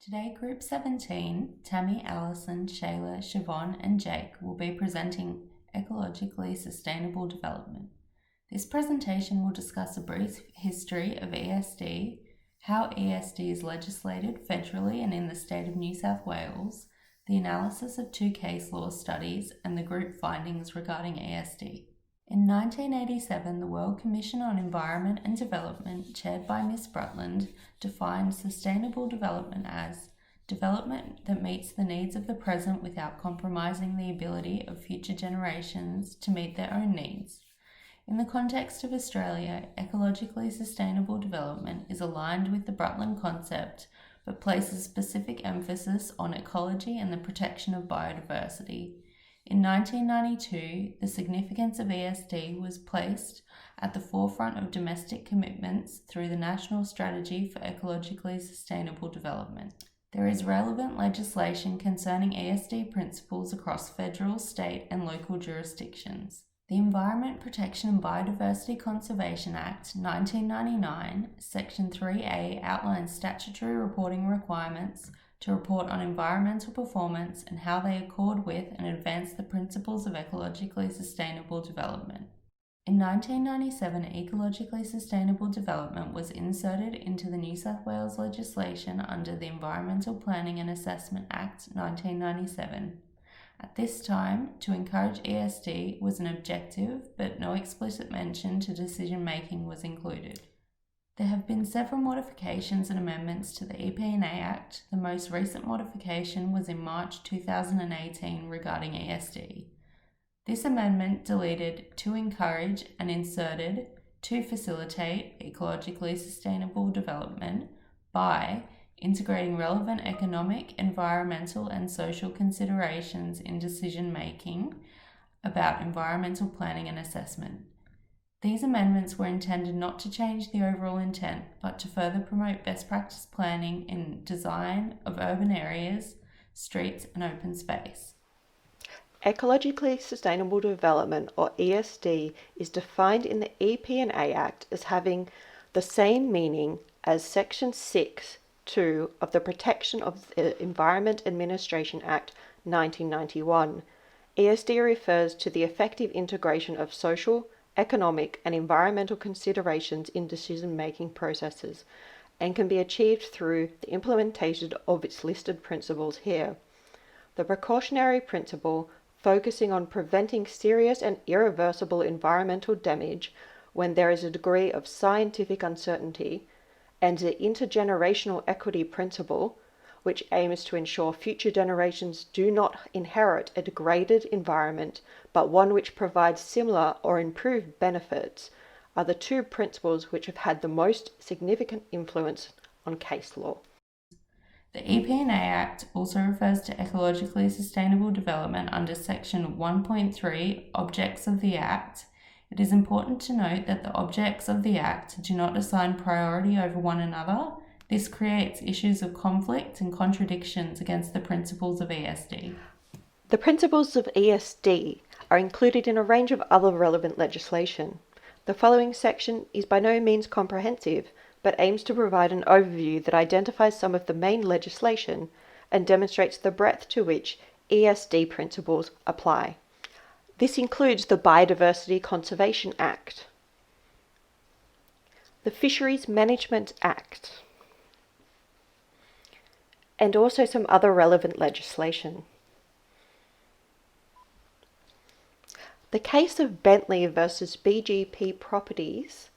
Today, Group 17, Tammy, Allison, Shayla, Siobhan, and Jake will be presenting Ecologically Sustainable Development. This presentation will discuss a brief history of ESD, how ESD is legislated federally and in the state of New South Wales, the analysis of two case law studies, and the group findings regarding ESD. In 1987, the World Commission on Environment and Development, chaired by Ms. Brundtland, defined sustainable development as development that meets the needs of the present without compromising the ability of future generations to meet their own needs. In the context of Australia, ecologically sustainable development is aligned with the Brundtland concept, but places specific emphasis on ecology and the protection of biodiversity. In 1992, the significance of ESD was placed at the forefront of domestic commitments through the National Strategy for Ecologically Sustainable Development. There is relevant legislation concerning ESD principles across federal, state, and local jurisdictions. The Environment Protection and Biodiversity Conservation Act 1999, Section 3A outlines statutory reporting requirements to report on environmental performance and how they accord with and advance the principles of ecologically sustainable development. In 1997, ecologically sustainable development was inserted into the New South Wales legislation under the Environmental Planning and Assessment Act 1997. At this time, to encourage ESD was an objective, but no explicit mention to decision-making was included. There have been several modifications and amendments to the EP&A Act. The most recent modification was in March 2018 regarding ESD. This amendment deleted "to encourage" and inserted "to facilitate ecologically sustainable development by integrating relevant economic, environmental, and social considerations in decision-making about environmental planning and assessment." These amendments were intended not to change the overall intent, but to further promote best practice planning in design of urban areas, streets, and open space. Ecologically Sustainable Development, or ESD, is defined in the EP&A Act as having the same meaning as Section 6(2) of the Protection of the Environment Administration Act 1991. ESD refers to the effective integration of social, economic, and environmental considerations in decision-making processes, and can be achieved through the implementation of its listed principles here. The precautionary principle, focusing on preventing serious and irreversible environmental damage when there is a degree of scientific uncertainty, and the intergenerational equity principle, which aims to ensure future generations do not inherit a degraded environment, but one which provides similar or improved benefits, are the two principles which have had the most significant influence on case law. The EP&A Act also refers to ecologically sustainable development under Section 1.3 Objects of the Act. It is important to note that the objects of the Act do not assign priority over one another. This creates issues of conflict and contradictions against the principles of ESD. The principles of ESD are included in a range of other relevant legislation. The following section is by no means comprehensive, but aims to provide an overview that identifies some of the main legislation and demonstrates the breadth to which ESD principles apply. This includes the Biodiversity Conservation Act, the Fisheries Management Act, and also some other relevant legislation. The case of Bentley versus BGP Properties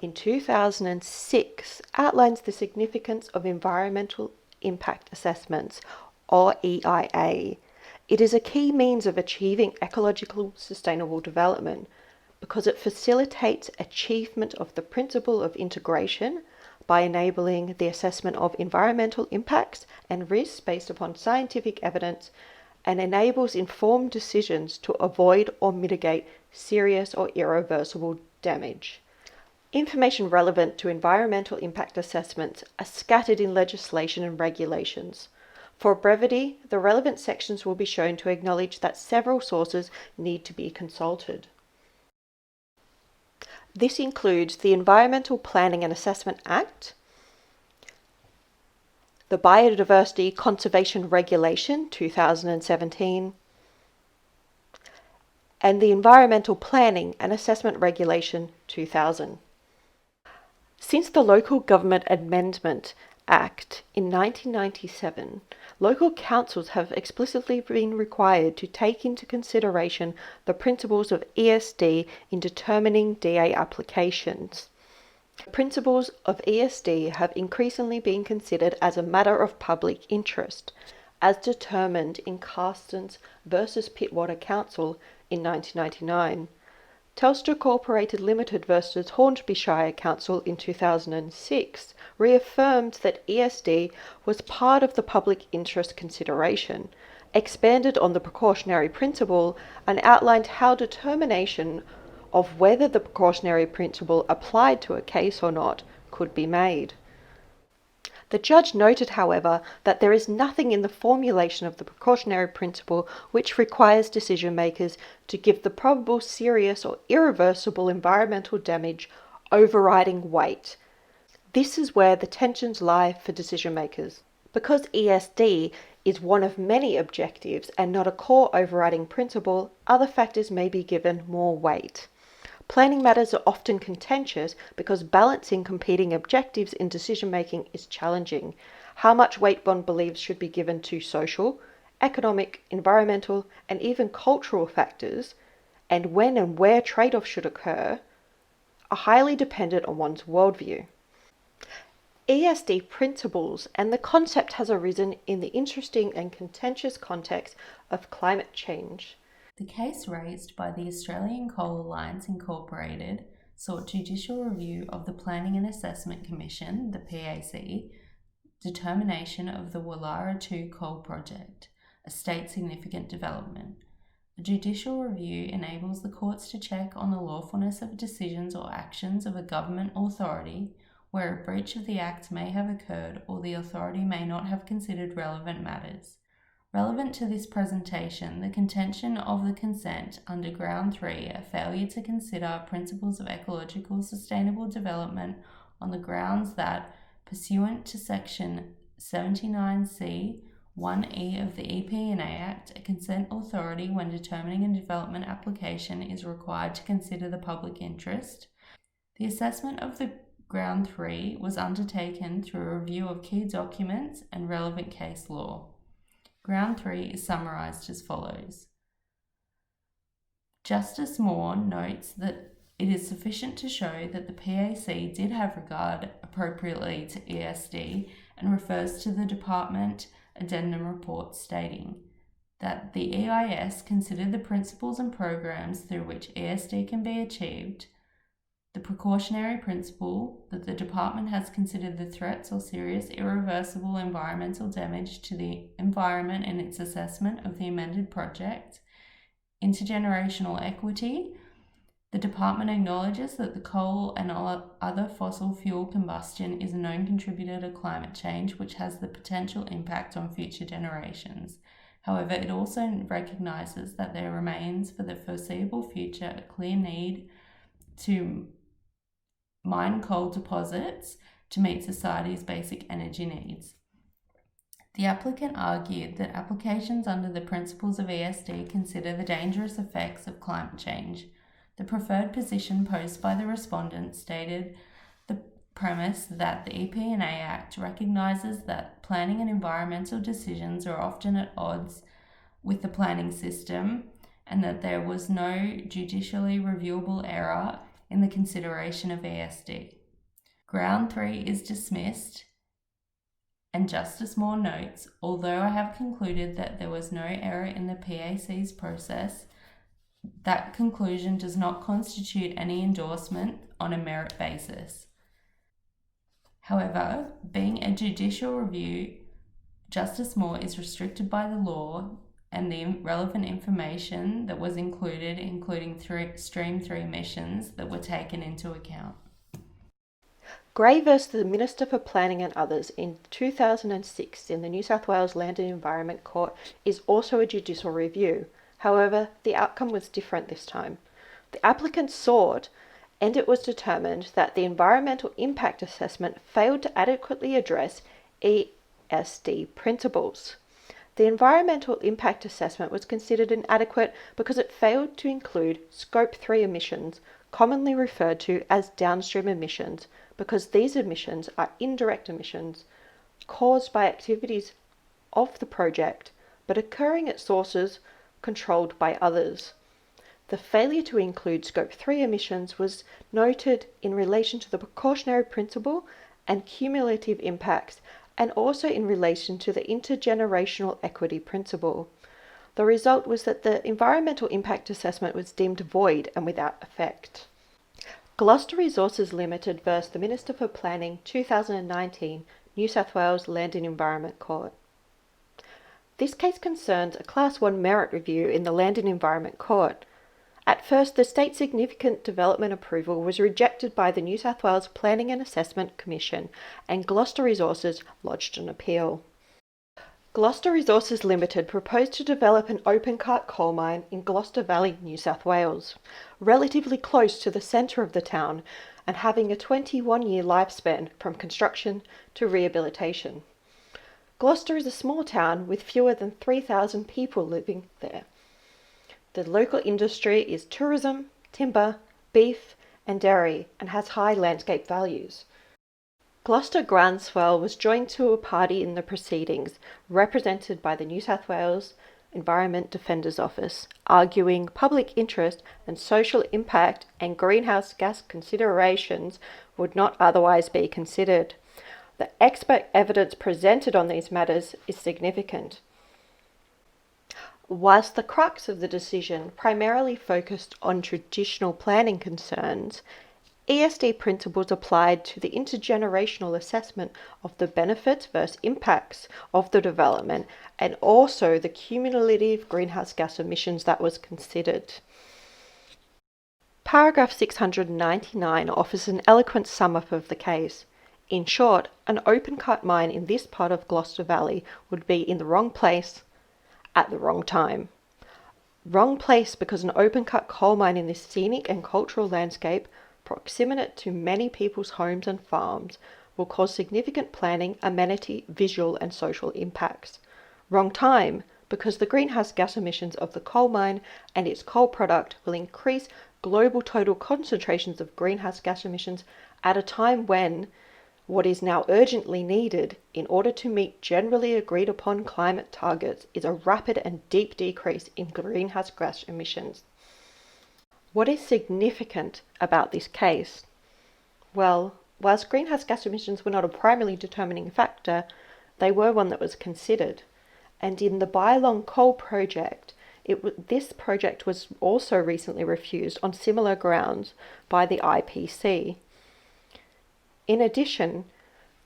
in 2006 outlines the significance of environmental impact assessments, or EIA. It is a key means of achieving ecological sustainable development because it facilitates achievement of the principle of integration by enabling the assessment of environmental impacts and risks based upon scientific evidence, and enables informed decisions to avoid or mitigate serious or irreversible damage. Information relevant to environmental impact assessments are scattered in legislation and regulations. For brevity, the relevant sections will be shown to acknowledge that several sources need to be consulted. This includes the Environmental Planning and Assessment Act, the Biodiversity Conservation Regulation 2017, and the Environmental Planning and Assessment Regulation 2000. Since the Local Government Amendment Act in 1997, local councils have explicitly been required to take into consideration the principles of ESD in determining DA applications. The principles of ESD have increasingly been considered as a matter of public interest, as determined in Carstens versus Pittwater Council in 1999. Telstra Corporated Limited versus Hornsby Shire Council in 2006 reaffirmed that ESD was part of the public interest consideration, expanded on the precautionary principle, and outlined how determination of whether the precautionary principle applied to a case or not could be made. The judge noted, however, that there is nothing in the formulation of the precautionary principle which requires decision makers to give the probable serious or irreversible environmental damage overriding weight. This is where the tensions lie for decision makers. Because ESD is one of many objectives and not a core overriding principle, other factors may be given more weight. Planning matters are often contentious because balancing competing objectives in decision making is challenging. How much weight one believes should be given to social, economic, environmental, and even cultural factors, and when and where trade-offs should occur, are highly dependent on one's worldview. ESD principles and the concept has arisen in the interesting and contentious context of climate change. The case raised by the Australian Coal Alliance Incorporated sought judicial review of the Planning and Assessment Commission, the PAC, determination of the Wallara 2 coal project, a state significant development. A judicial review enables the courts to check on the lawfulness of decisions or actions of a government authority where a breach of the Act may have occurred or the authority may not have considered relevant matters. Relevant to this presentation, the contention of the consent under Ground 3, a failure to consider principles of ecological sustainable development on the grounds that, pursuant to Section 79C 1E of the EP&A Act, a consent authority when determining a development application is required to consider the public interest. The assessment of the Ground 3 was undertaken through a review of key documents and relevant case law. Ground 3 is summarised as follows. Justice Moore notes that it is sufficient to show that the PAC did have regard appropriately to ESD and refers to the Department Addendum report stating that the EIS considered the principles and programs through which ESD can be achieved, the precautionary principle that the department has considered the threats or serious irreversible environmental damage to the environment in its assessment of the amended project, intergenerational equity. The department acknowledges that the coal and other fossil fuel combustion is a known contributor to climate change which has the potential impact on future generations. However, it also recognises that there remains for the foreseeable future a clear need to mine coal deposits to meet society's basic energy needs. The applicant argued that applications under the principles of ESD consider the dangerous effects of climate change. The preferred position posed by the respondent stated the premise that the EP&A Act recognises that planning and environmental decisions are often at odds with the planning system and that there was no judicially reviewable error in the consideration of ESD. Ground 3 is dismissed, and Justice Moore notes, although I have concluded that there was no error in the PAC's process, that conclusion does not constitute any endorsement on a merit basis. However, being a judicial review, Justice Moore is restricted by the law and the relevant information that was included, including Stream 3 emissions that were taken into account. Gray versus the Minister for Planning and others in 2006 in the New South Wales Land and Environment Court is also a judicial review. However, the outcome was different this time. The applicant sought, and it was determined that the environmental impact assessment failed to adequately address ESD principles. The environmental impact assessment was considered inadequate because it failed to include Scope 3 emissions, commonly referred to as downstream emissions, because these emissions are indirect emissions caused by activities of the project but occurring at sources controlled by others. The failure to include Scope 3 emissions was noted in relation to the precautionary principle and cumulative impacts, and also in relation to the intergenerational equity principle. The result was that the environmental impact assessment was deemed void and without effect. Gloucester Resources Limited versus the Minister for Planning, 2019, New South Wales Land and Environment Court. This case concerns a Class 1 merit review in the Land and Environment Court. At first, the State Significant Development approval was rejected by the New South Wales Planning and Assessment Commission, and Gloucester Resources lodged an appeal. Gloucester Resources Limited proposed to develop an open-cut coal mine in Gloucester Valley, New South Wales, relatively close to the centre of the town and having a 21-year lifespan from construction to rehabilitation. Gloucester is a small town with fewer than 3,000 people living there. The local industry is tourism, timber, beef, and dairy, and has high landscape values. Gloucester Groundswell was joined to a party in the proceedings, represented by the New South Wales Environment Defenders Office, arguing public interest and social impact and greenhouse gas considerations would not otherwise be considered. The expert evidence presented on these matters is significant. Whilst the crux of the decision primarily focused on traditional planning concerns, ESD principles applied to the intergenerational assessment of the benefits versus impacts of the development and also the cumulative greenhouse gas emissions that was considered. Paragraph 699 offers an eloquent sum-up of the case. In short, an open-cut mine in this part of Gloucester Valley would be in the wrong place at the wrong time. Wrong place because an open-cut coal mine in this scenic and cultural landscape, proximate to many people's homes and farms, will cause significant planning, amenity, visual and social impacts. Wrong time because the greenhouse gas emissions of the coal mine and its coal product will increase global total concentrations of greenhouse gas emissions at a time when what is now urgently needed in order to meet generally agreed upon climate targets is a rapid and deep decrease in greenhouse gas emissions. What is significant about this case? Well, whilst greenhouse gas emissions were not a primarily determining factor, they were one that was considered. And in the Bylong Coal project, this project was also recently refused on similar grounds by the IPC. In addition,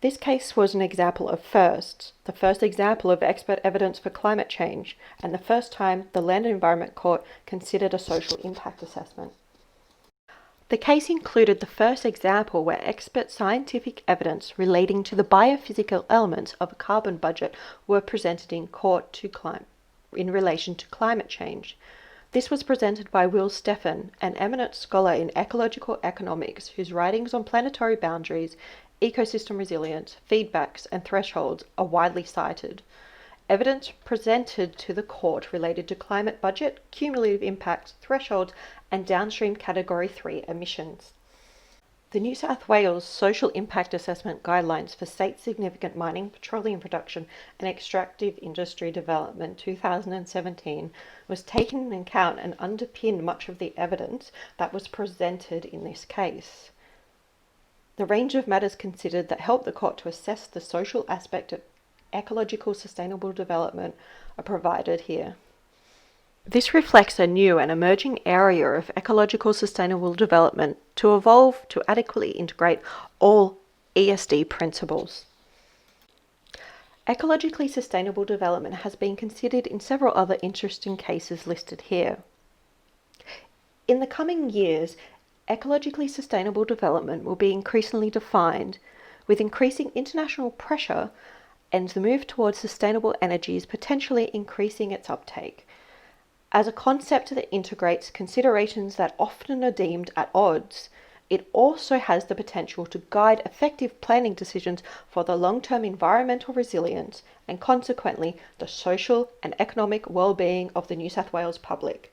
this case was an example of firsts, the first example of expert evidence for climate change, and the first time the Land and Environment Court considered a social impact assessment. The case included the first example where expert scientific evidence relating to the biophysical elements of a carbon budget were presented in court in relation to climate change. This was presented by Will Steffen, an eminent scholar in ecological economics whose writings on planetary boundaries, ecosystem resilience, feedbacks, and thresholds are widely cited. Evidence presented to the court related to climate budget, cumulative impacts, thresholds, and downstream Category 3 emissions. The New South Wales Social Impact Assessment Guidelines for State Significant Mining, Petroleum Production and Extractive Industry Development 2017 was taken into account and underpinned much of the evidence that was presented in this case. The range of matters considered that help the court to assess the social aspect of ecological sustainable development are provided here. This reflects a new and emerging area of ecological sustainable development to evolve to adequately integrate all ESD principles. Ecologically sustainable development has been considered in several other interesting cases listed here. In the coming years, ecologically sustainable development will be increasingly defined, with increasing international pressure and the move towards sustainable energies potentially increasing its uptake. As a concept that integrates considerations that often are deemed at odds it also has the potential to guide effective planning decisions for the long-term environmental resilience and consequently the social and economic well-being of the New South Wales public.